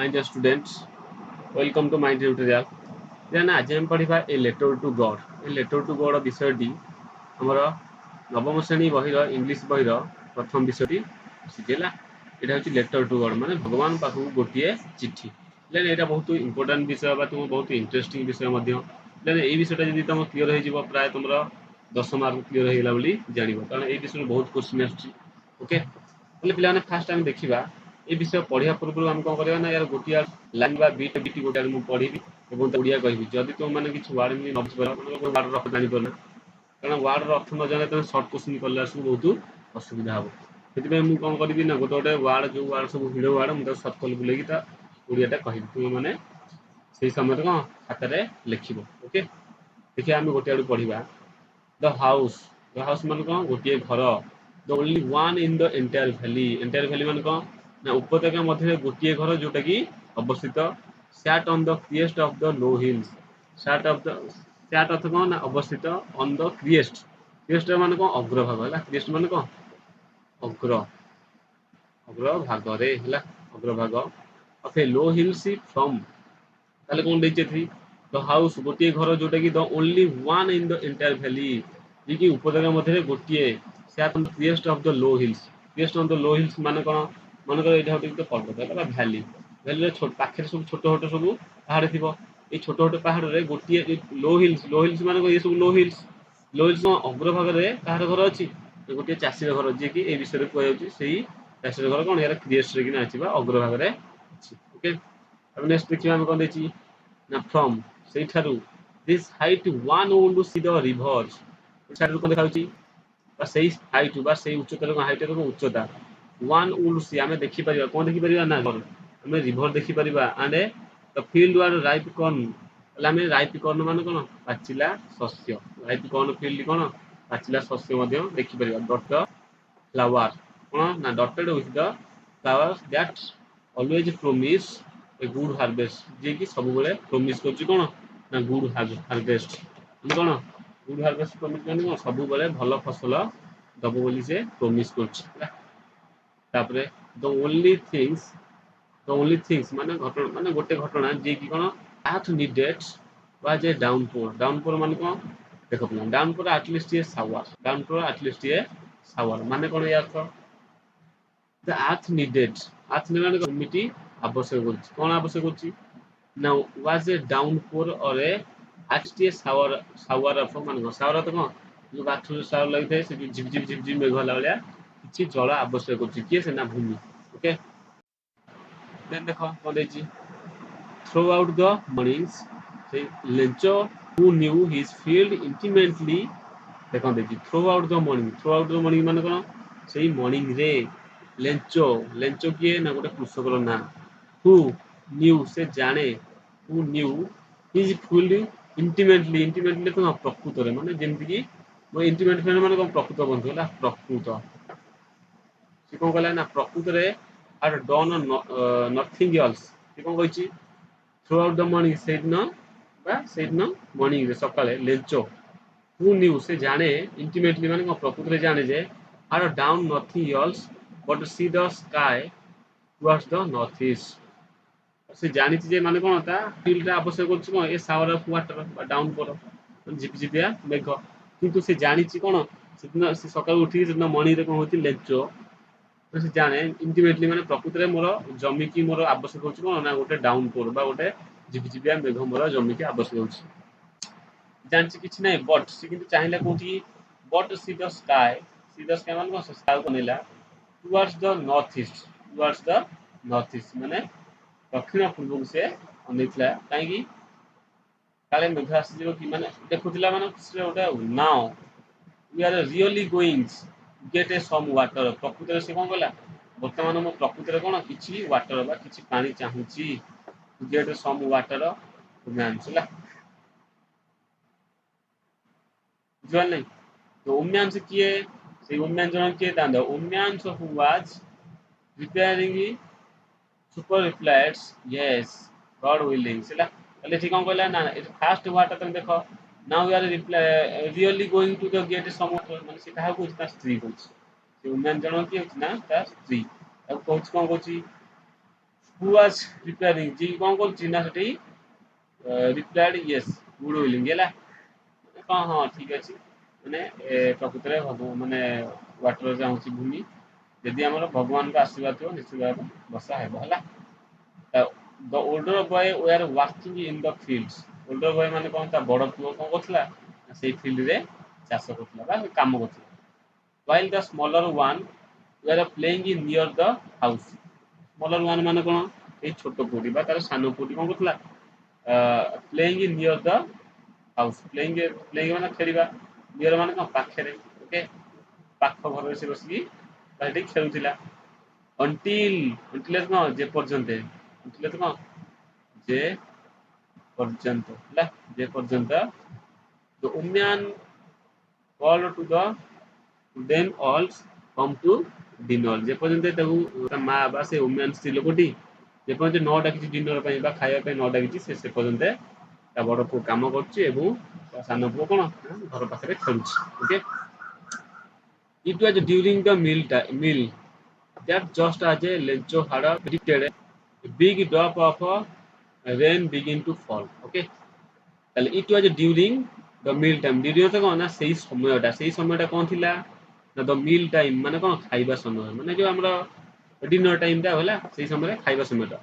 My dear students, welcome to my tutorial. Then आज हम पढ़िबा a letter to God. A letter to God विषयटी हमर नवम श्रेणी बहिर इंग्लिश बहिर प्रथम विषयटी सिजेला. एटा होची लेटर टू गॉड माने भगवान पाखु गोटिए चिट्ठी. लेन एटा बहुत इंपोर्टेंट विषय बा तुम बहुत इंटरेस्टिंग विषय मध्य. लेन ए विषयटा जदि तुम क्लियर हो जिवो प्राय तुमरो 10 मार्क क्लियर होइला बोली जानिबो कारण ए विषय बहुत क्वेश्चन आछि. ओके बोले पिलाने फास्ट हम देखिबा ए विषय पढ़िया पूर्व हम कौन करबा ना यार गोटिया लाइन बा बीट बीट गोटिया मु पढ़िबी एवं ओडिया कहबी जदि तुम माने किछ वर्ड नि नबस पर वर्ड रख जानि परना कारण वर्ड र अर्थ न जाने तुम शॉर्ट क्वेश्चन करला सब बहुत असुविधा हो सेति मु कौन करबी ना गोटे गोटे वर्ड जो वर्ड सब हिडो वर्ड मु शॉर्ट कल बुलेगी ता ओडियाटा कहबी तुम माने सेही समय को खाता रे लिखिबो. ओके देखिए हम गोटिया पढ़िबा द हाउस मान कौन गोटे घर the only one in the entire valley मान कौन ना उपत्यका मध्य गोटे घर जोटा कि अवस्थित sat on the crest of the low hills sat अर्थ कौन ना अवस्थित ऑन द क्रिएस्ट मान कौन अग्रभाग है क्रिएस्ट मान कौन अग्रभाग रे है अग्रभाग of A low hills from ताले कौन देचे थी द हाउस गोटे घर जोटा कि the only one in the entire valley जी की उपत्यका मध्य गोटे sat on the crest of the low hills crest on the low hills माने कौन मन कर एटा होते पर्वत है भैली भैली छोट पाखे सब छोट छोट सब पहाड़ थी ये छोट छोट पहाड़ रे गोटे लो हिल्स माने ये सब लो हिल्स अग्रभाग रे कहार घर अच्छी गोटे चाषी घर जी की ए विषय कहु से चाषी घर कौन यार क्रिएस्ट रे कि आछिबा अग्रभाग रे अछि. ओके अब नेक्स्ट देखिबा हम कोन देछि ना फ्रॉम सेही थारु this height one would see the rivers छाडु कोन देखाउची बा सेही हाइट बा सेही उच्चता को हाइट को उच्चता वन वुड सी आमे देखि परिबा कोन देखि परिबा ना आमे रिवर देखि परिबा and the field were ripe corn आमे राइप कॉर्न मान कोन पाचिला शस्य राइप कॉर्न फील्ड कोन पाचिला शस्य मध्ये देखि परिबा डॉट फ्लावर कोन ना dotted with the flowers that always promise a good harvest जे कि सब बेले प्रोमिस करछि कोन ना गुड हार्वेस्ट कोन गुड हार्वेस्ट प्रोमिस माने कोन सब बेले भलो फसल दबो बोली से प्रोमिस करछि. तापरे द ओनली थिंग्स माने घटना माने गोटे घटना जे कि कोन आर्थ नीडेड वाज ए डाउनपोर माने कोन देखो पिला डाउनपोर एटलीस्ट ये सावर माने कोन या अर्थ द अर्थ नीडेड माने कमिटी आवश्यक होछि कोन आवश्यक होछि ना वाज ए डाउनपोर और ए एटलीस्ट ये सावर ऑफ माने सावर तो कोन जो बाथरूम सावर लगिथे से झिप झिप मेघ होला वाला किछि जल आवश्यक होछि के से ना भूमि. ओके देन देखो कोन देछि थ्रू आउट द मॉर्निंग्स से Lencho who knew his field intimately देखो देखि थ्रू आउट द मॉर्निंग माने कोन सेही मॉर्निंग रे लेंचो किए ना गोटे कृषकर ना हु न्यू से जाने हु न्यू हिज फील्ड इंटिमेटली तो प्रकृत रे माने जेमति कि मो इंटिमेट फ्रेंड माने कोन प्रकृत बंधु होला प्रकृत से कौन कहला ना प्रकृत रे आर डन नथिंग एल्स से कौन कहछि थ्रू आउट द मॉर्निंग सेदिन मॉर्निंग रे सकाळे लेंचो हु न्यू से जाने इंटिमेटली माने कोन प्रकृत रे जाने जे are down nothing else but see the sky towards the north east से जानि जे माने कोन ता फील्ड रे आवश्यक होछि कोन ए शावर ऑफ वाटर बा डाउन पर झिप झिपिया मेघ किंतु से जानि कोन सेदिन से सकाळ उठी सेदिन मॉर्निंग रे कोन होति लेंचो तो से जाने इंटिमेटली माने प्रकृत रे मोर जमी की मोर आवश्यक होछि कोन ना गोटे डाउन पोर बा गोटे झिपझिपिया मेघ मोर जमी की आवश्यक होछि जानछि किछि नै बट से किंतु चाहिला कोठी बट सी द स्काई माने कोन स्काई को नेला टुवर्ड्स द नॉर्थ ईस्ट माने दक्षिण पूर्व से अनेतला काहे कि काले मेघ आसी जेबो कि माने देखुतिला माने से गोटे now we are really going get a some water प्रकृत से कौन कहला वर्तमान मो प्रकृत रे कोन किछि वाटर बा किछि पानी चाहूची गेट सम वाटर उम्यांसला बुझल नै तो उम्यांस किए से उम्यांस जन किए दांद उम्यांस who was preparing supper replied yes God willing सेला पहले ठीक कौन कहला ना इट फास्ट वाटर तुम देखो now we are really going to the get some water माने से कहा को स्त्री को से उम्यांस जन किए ना ता स्त्री अब कहछ कोन कहछि हु वाज रिपेयरिंग जी कोन करछि ना सेठी रिप्लाइड यस गुड विलिंग गेला हां हां ठीक अछि माने प्रकृତରେ माने वाटर जाउछि भूमि यदि हमर भगवान का आशीर्वाद हो निश्चित भाव वर्षा हेबो हला the older boy were working in the fields older boy माने कोन ता बड़ पुओ कोन करथला सेई फील्ड रे चाष करथला बा काम करथला while the smaller one were playing in near the house smaller one माने कोन ए छोटो पुडी बा तार सानो पुडी कोन करथला playing in near the house playing माने खेलिबा near माने कोन पाखरे ओके पाख घर से बसी बाटी खेलुथिला until कोन जे पर्यंत until कोन जे पर्यंत हला जे पर्यंत the woman called to the then all come to dinner जे पर्यंत ताकू ता मां बा से woman स्त्री लोकटी जे पर्यंत न डाकिछि डिनर पई बा खाଇବା पई न डाकिछि से पर्यंत ता बड़ पु काम करछि एबु ता सानो पु कोन घर पाखरे खेलुछि okay it was during the meal that just as a Lencho had predicted a big drop of rain begin to fall okay তাহলে it was during the meal time during তো কোন না সেই সময়টা কোন থিলা না the meal time মানে কোন খাইবা সময় মানে যে আমরা ডিনার টাইমটা হলা সেই সময় খাইবা সময়টা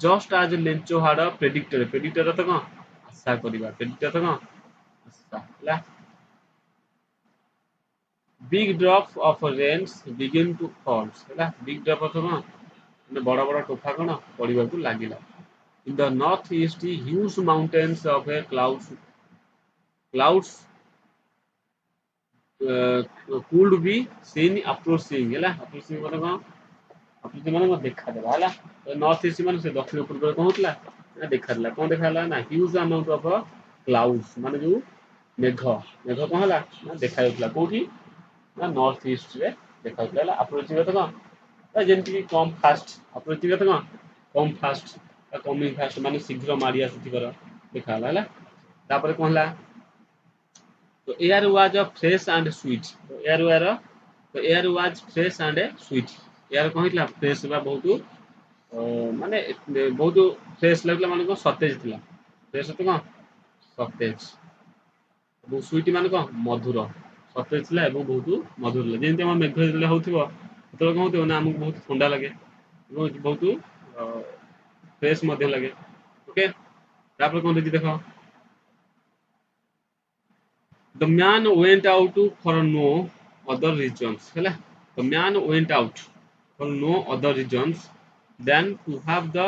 just as Lencho had predicted তো কোন আশা করিবা predicted তো কোন আশা হলা big drop of rains begin to fall হলা big drop of কোন মানে বড় বড় টোফা কোন পড়িବାକୁ লাগিলা in the northeast huge mountains of a clouds could be seen approaching ହେଲା approaching ମାନେ କଣ approaching ମାନେ କଣ ଦେଖାଦେଲା ହେଲା ନର୍ଥ ଇଷ୍ଟ ମାନେ ସେ ଦକ୍ଷିଣ ପୂର୍ବରେ କଣ ହଉଥିଲା ନା ଦେଖାଦେଲା କଣ ଦେଖାଦେଲା ନା huge amount of clouds ମାନେ ଯୋଉ ମେଘ ମେଘ କଣ ହେଲା ନା ଦେଖାଯାଉଥିଲା କୋଉଠି ନା ନର୍ଥ ଇଷ୍ଟ ରେ ଦେଖାଯାଉଥିଲା ହେଲା approaching ତ କଣ ଯେମିତି କି କମ ଫାଷ୍ଟ approaching ତ କଣ କମ ଫାଷ୍ଟ କମିଂ ଫାଷ୍ଟ ମାନେ ଶୀଘ୍ର ମାଡି ଆସୁଥିବାର ଦେଖାଗଲା ହେଲା ତାପରେ କଣ ହେଲା तो air was fresh and sweet तो air was fresh and sweet air कौन हितला fresh बा बहुत माने बहुत फ्रेश लागला माने को सतेज थिला फ्रेश तो कोन सतेज बहुत स्वीट माने को मधुर सतेज थिला एवं बहुत मधुर लागला जेंति हम मेघ जेले होथिबो तो कोन होथिबो ना हमको बहुत ठंडा लागे बहुत फ्रेश मध्य लागे ओके तापर कोन देखि देखो The man went out for no other reasons. The man went out for no other reasons than to have the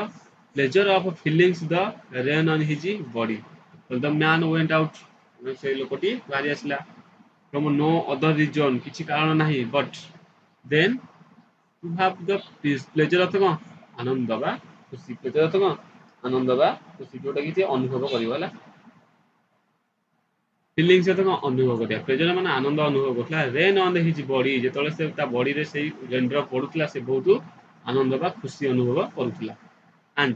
pleasure of feeling the rain on his body. So the man went out. से लोकटी बाहरी आसला from no other reason किछि कारण नाही but then to have the pleasure of कौन आनंद बा खुशी pleasure of कौन आनंद बा खुशी जोटा कि अनुभव करियो होला फिलिंग से तो अनुभव करिया प्रेजर माने आनंद अनुभव करथला रेन ऑन हिज बॉडी जेतले से ता बॉडी रे सेही रेन ड्रॉप पडुथला से बहुत आनंद बा खुशी अनुभव करूथला एंड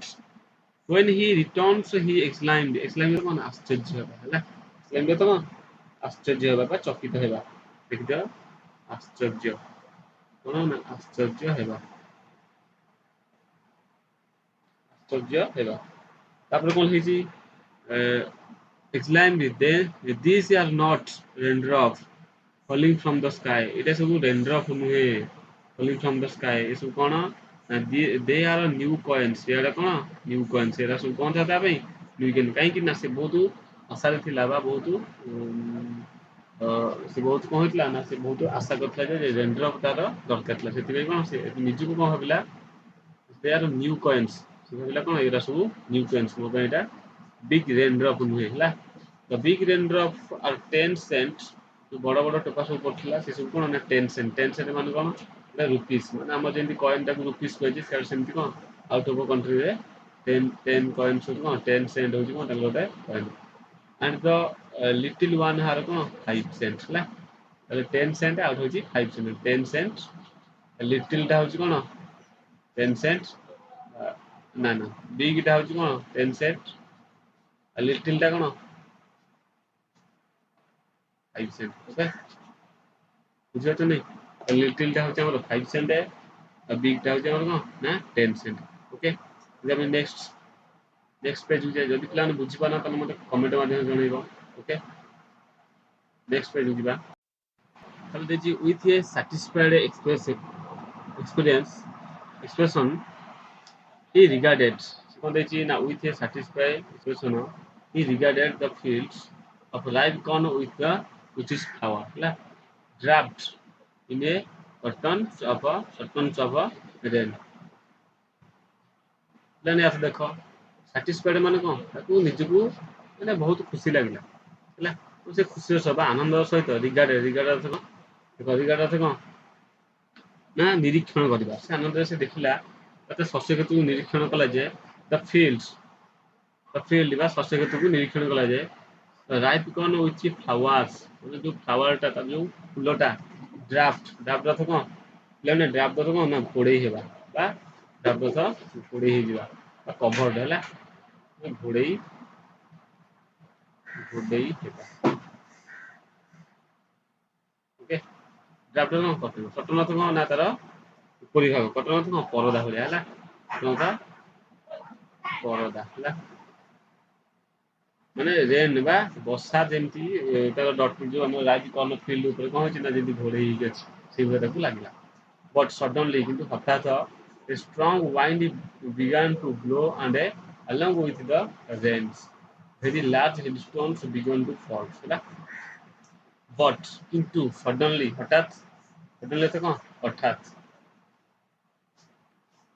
व्हेन ही रिटर्न्स ही एक्सक्लाइम्ड कोन आश्चर्य हेबा हला एक्सक्लाइम्ड तो आश्चर्य हेबा बा चकित हेबा देख दियो आश्चर्य कोन ना आश्चर्य हेबा आश्चर्य हेबा तापर कोन हिची exclaimed these are not raindrops falling from the sky এটা সব raindrop নুহে falling from the sky এ সব কোন they are new coins এরা কোন new coins এরা সব কোন থাকা ভাই new coin কাই কি না সে বহুত আশা থিলা বা বহুত ସେ ବହୁତ କଣ ହେଇଥିଲା ନା ସେ ବହୁତ ଆଶା କରିଥିଲା ଯେ raindrop ତାର ଦରକାର ଥିଲା ସେଥିପାଇଁ କଣ ସେ ନିଜକୁ କଣ ଭାବିଲା they are new coins ସେ ଭାବିଲା କଣ ଏରା ସବୁ new coins ମୋ ପାଇଁ ଏଟା big raindrop नुहे हला the big raindrop are 10 cent जो बड़ बड़ टोपा सब पड़थिला से सब कोन ना 10 cent माने कोन ना रुपीस माने हम जेंति कॉइन टाकू रुपीस कहै छै सेमति कोन आउट ऑफ कंट्री रे 10 कॉइन सब कोन 10 सेंट होची कोन तालोटे coin and the little one हार कोन 5 सेंट हला ताले 10 सेंट आउट होची 5 सेंट 10 सेंट लिटिल टा होची कोन 10 सेंट ना ना बिग टा होची कोन 10 सेंट लिटिल टा कोन 5 सेंट ओके बुझे तो नहीं लिटिल टा होचे हमर 5 सेंट है और बिग टा होचे हमर कोन ना 10 सेंट ओके ଆମେ नेक्स्ट पेज को जदि पिला बुझी पाना तो मत कमेंट माध्यम जनइबो। ओके नेक्स्ट पेज को ताले देजी with a satisfied experience expression he regarded कौन देजी ना with a satisfied expression he regarded the fields of ripe corn with the which is flower ହେଲା draped in a curtains of rain लाने आस देखो satisfied माने कोन ताकू निजकू माने बहुत खुशी लागला ହେଲା से खुशी सब आनंद सहित रिगार्ड अर्थ कोन ना निरीक्षण करबा से आनंद से देखिला तते शस्य केतु निरीक्षण कला जे द फील्ड बा शस्य केतु को निरीक्षण कला जे राइप कॉर्न विथ फ्लावर्स मतलब जो फ्लावर ता जो फूलटा ड्राफ्ट अर्थ कोन लेने ड्राफ्ट अर्थ कोन ना फोड़े हेबा बा ड्राफ्ट अर्थ फोड़े हे जिबा बा कवर्ड हैला घोड़े हेबा ओके ड्राफ्ट कोन कटन अर्थ कोन ना तार उपरि भाग कटन अर्थ कोन परदा होलिया हैला कोनता परदा हैला माने रेन बा वर्षा जेमती तार डॉट जो हम राइट कॉर्नर फील्ड ऊपर कोन होची ना जेमती घोड़े ही अछि से भटा को लागला बट सडनली किंतु हठात a strong wind began to blow and along with the rains very large hailstones began to fall हैला बट किंतु सडनली हठात तो कोन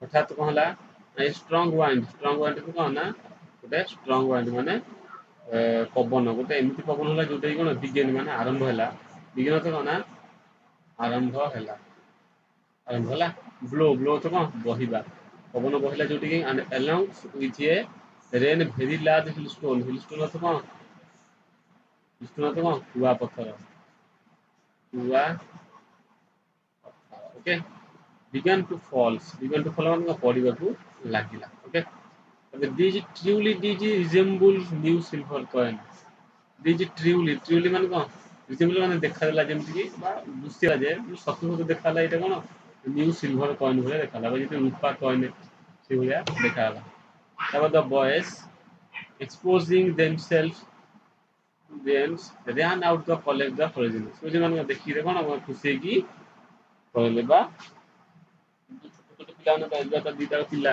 हठात कोन हला ए स्ट्रांग वाइंड तो कोन ना गोटे स्ट्रांग वाइंड माने पवन गोटे एमती पवन होला जोटे कोन बिगिन माने आरंभ होला बिगिन तो कोन ना आरंभ होला ब्लो तो कोन बहिबा पवन बहिला जोटी कि and along with A rain very large hailstone तो कोन कुआ पत्थर ओके began to fall माने पड़िबा को लागिला okay these truly resembles new silver coin these truly माने कोन resemble माने देखाला जेमति कि बा दुसिया जे सत्य देखाला एटा कोन न्यू सिल्वर कॉइन भले देखाला बा जेते रूपा कॉइन से भलिया देखाला तब द बॉयज एक्सपोजिंग देमसेल्फ देम्स ran out to collect the original so जे माने देखि रे कोन खुशी की कहले बा छोटे पिला ने तो एजा दीटा पिला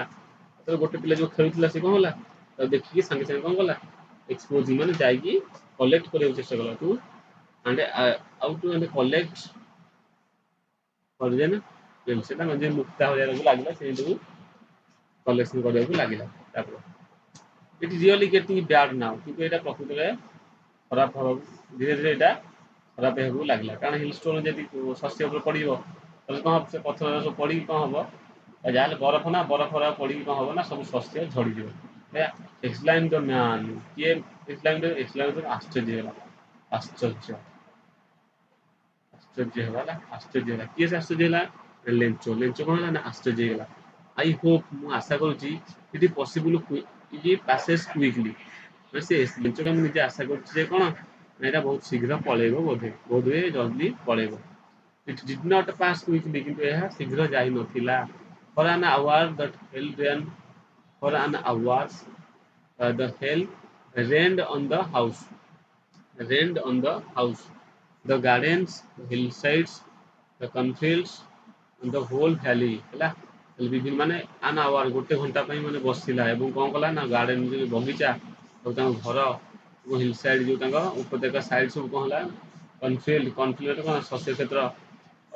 तो गोटे पिला जो खेलुतला से कोन होला तो देखि संगे संगे कोन होला एक्सपोजिंग माने जाई की कलेक्ट करे चेष्टा कला तू and out to and collect origin जेमसेटा म्हणजे मुक्ता हो जाय लागला से कलेक्शन करबा को लागिला तापर it really getting bad now क्योंकि एटा प्रकृत रे खराब हो धीरे धीरे एटा खराब हेबू लागला कारण हिल स्टोन जदी शस्य ऊपर पड़िबो तले कोन से पत्थर सब पड़ी कोन हबो जाले बरफ रा पड़ी कोन हबो ना सब शस्य झड़ी दिबो या एक्सप्लेन द मैन के एक्सप्लेन द आश्चर्य होला किए से आश्चर्य होला लेंचो कोन होला ना आश्चर्य होला आई होप मु आशा करूची इट पॉसिबल ये पासेस क्विकली से लेंचो हम निजे आशा करूची जे कोन एटा बहुत शीघ्र पळेबो बोधे जल्दी पळेबो it did not pass quickly किंतु यह शीघ्र जाई नथिला for an hour that hail rain for an hours the hail rained on the house the gardens, the hillsides, the cornfields, and the whole valley ହେଲା विभिन्न माने आन आवर गोटे घंटा पई माने बसिला एवं कोन कला ना गार्डन जो बगीचा और तांग घर वो हिल साइड जो तांग उपत्यका साइड सब कोन होला कॉर्नफील्ड कोन शस्य क्षेत्र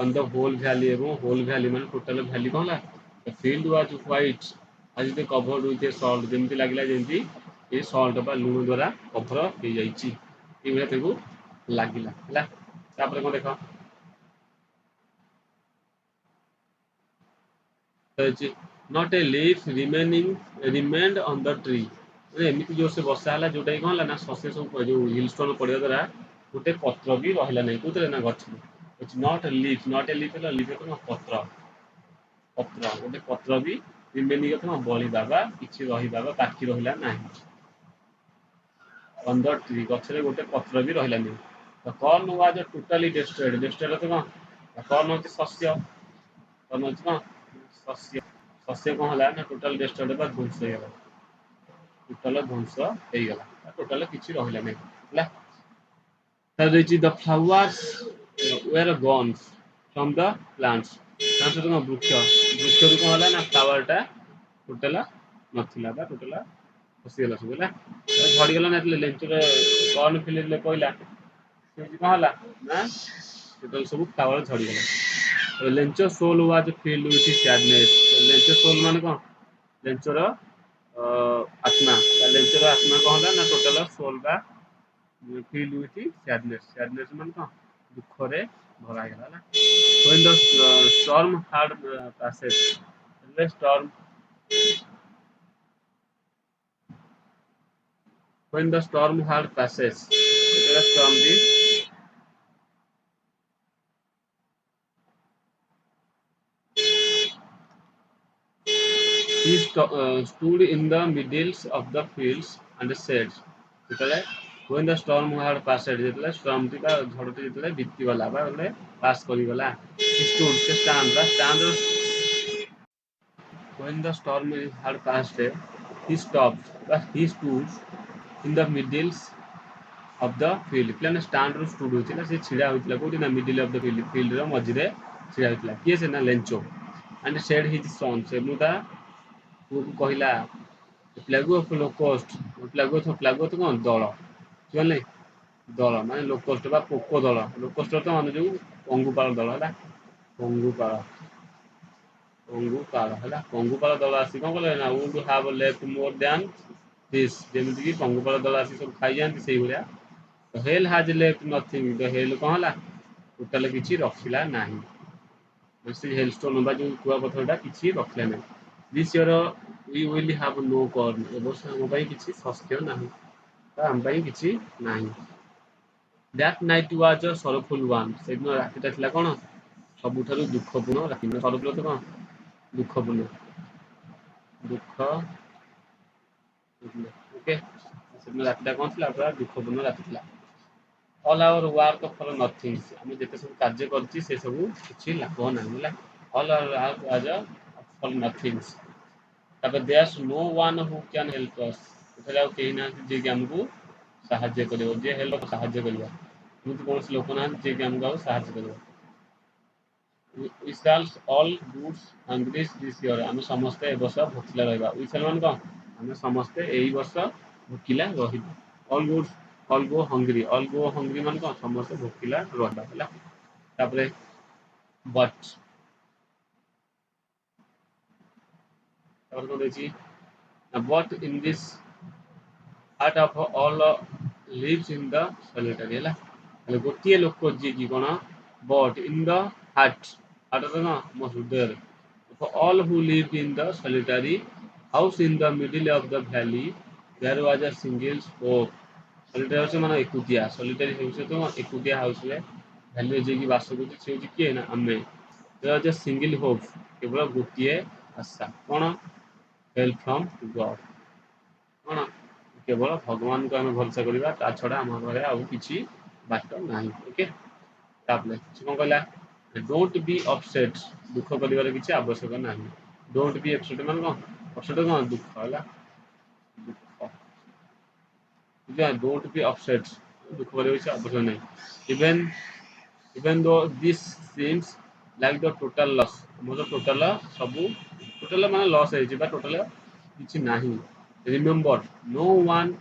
ऑन द होल वैली एवं होल वैली माने टोटल वैली कोन होला द फील्ड वाज व्हाइट आज ते कवर्ड विथ ए सॉल्ट जेमति लागिला जेमति ए सॉल्ट बा लूण द्वारा कवर हो जाईची ई भले तेगु लागिला ହେଲା तापर को देखो not a leaf remained on the tree माने एमिति जो से वर्षा हला जोटा कोन हला ना ससे सब जो हिल स्टोन पड़िया द्वारा गोटे पत्र भी रहिला नै कोतरे ना गछ इट्स नॉट ए लीफ हला लीफ तो पत्र गोटे पत्र भी रिमेनिंग तो बळी बाबा किछि रहि बाबा बाकी रहिला नाही on the tree गछरे गोटे पत्र भी रहिला नै The corn was totally destroyed. Destroyed तो कौन? The corn होती शस्य. corn होती कौन? शस्य. शस्य कौन है ना टोटल डिस्ट्रॉयड बा ध्वंस हो गला टोटल ध्वंस हो गला टोटल किछि रहिला नै हला the flowers were gone from the plants plants तो वृक्ष वृक्ष भी कौन है ना फ्लावर टा टोटल नथिला बा टोटल खसी गला सब हला झड़ी गला ना लेंचर कौन फिल कहला से कौन हला ना टोटल सब फ्लावर झड़ी गला लेंचर soul was filled with sadness लेंचर सोल मान कौन लेंचर आत्मा लेंचर आत्मा कौन हला ना टोटल सोल बा फिल्ड विथ सैडनेस सैडनेस मान कौन दुख रे भरा गला when the storm had passed the storm when the storm had passes এটা storm the he stood in the middle of the fields and said যেতলে when the storm had passed যেতলে storm টি বা ঝড়টি যেতলে বিতি গলা বা বলে পাস করি গলা he stood se stand when the storm had passed he stopped but he stood in the middle of the field plan stand row stood होतिला से छिड़ा होतिला कोठी ना middle of the field row मझिरे छिड़ा होतिला किए से ना Lencho and said his son से मुदा को कहिला प्लेगो ऑफ लोकोस्ट प्लेगो तो कोन दଳ चले दଳ माने लोकोस्ट बा पोको दଳ लोकोस्ट तो माने जो पंगुपाल दଳ हला पंगुपाल हला पंगुपाल दଳ आसी कोन कहले ना would have left more than this जेमिति कि पंगुपाल दଳ आसी सब खाइ जानती सेही भलिया The hell has left nothing. The hell कौन हला टोटल किछि रखिला नाही से हेलस्टोन बा जो कुआ पथरटा किछि रखिला नाही this year we will have no corn एबस हम पई किछि शस्य नाही त हम पई किछि नाही that night was a sorrowful one सेदिन रातिटा थिला कोन सबुठारु दुखपूर्ण राति sorrowful तो कोन दुखपूर्ण दुख ओके सेदिन रातिटा कोन थिला पूरा दुखपूर्ण राति थिला all our work for nothing हम जेते सब कार्य करछि से सब किछि लाभ नाही होला all our work was for nothing तब there's no one who can help us उठला केही ना जे कि हमकु सहाय्य करियो जे हेल्प सहाय्य करियो मुझ कोन से लोक ना जे कि हमकु सहाय्य करियो we shall all goods hungry this year हम समस्त ए वर्ष भूखिला रहबा we shall मान कोन हम समस्त एई वर्ष भूखिला रहिबा all goods all go hungry मान कोन समस्त भूखिला रहबा हला तापरे but और को देखि but in this heart of all lives in the solitary हला हले गोटिए लोक जे कि कोन but in the heart तो ना मो हृदय for all who lived in the solitary house in the middle of the valley there was a single hope solitary से माने एकुटिया solitary से तो एकुटिया हाउस रे वैल्यू जे की वास करछि से होछि के ना हमें there was a single hope केवल गोटिए आशा कोन help from God कोन केवल भगवान को हम भरोसा करिबा ता छडा हम घरे आ किछि बाट नाही ओके तापले कोन कहला डोंट बी अपसेट दुख करिवार किछि आवश्यक नाही डोंट बी अपसेट मान कोन अपसेट कोन दुख होला दुख या डोंट बी अपसेट दुख करिवार किछि आवश्यक नाही even though this seems like the total loss मोर टोटल सब टोटल माने लॉस है जिबा टोटल किछि नाही remember no one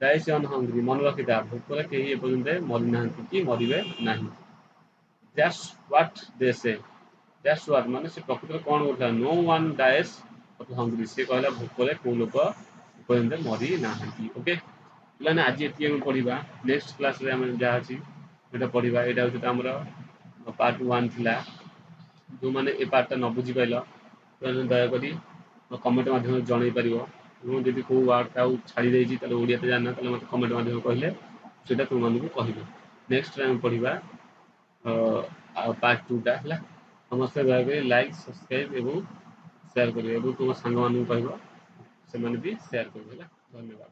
dies on hungry मन रखिता भूखरे केही ए पर्यंत मरि नाहंती कि मरिबे नाही दैट्स व्हाट दे से दैट्स व्हाट माने से प्रकृति कोन होता no one dies of hungry से कहला भूखरे को लोक पर्यंत मरि नाहंती ओके लाने आज एती हम पढिबा नेक्स्ट क्लास रे हम जा अछि एटा पढिबा एटा होता हमर पार्ट 1 थिला जो माने ए पार्ट न बुझी पाइलो तो दया करी कमेंट माध्यम जणाई परिबो जो जदि को वार्ड का छाड़ी देछि त ओडिया ते जानना त मते कमेंट माध्यम कहले सेटा तुम मानू कहिबो नेक्स्ट टाइम पढिबा पार्ट 2 टा हला समस्त दया करी लाइक सब्सक्राइब एवं शेयर करियो एवं तुम संग मानू कहबो से माने भी शेयर करियो हला धन्यवाद।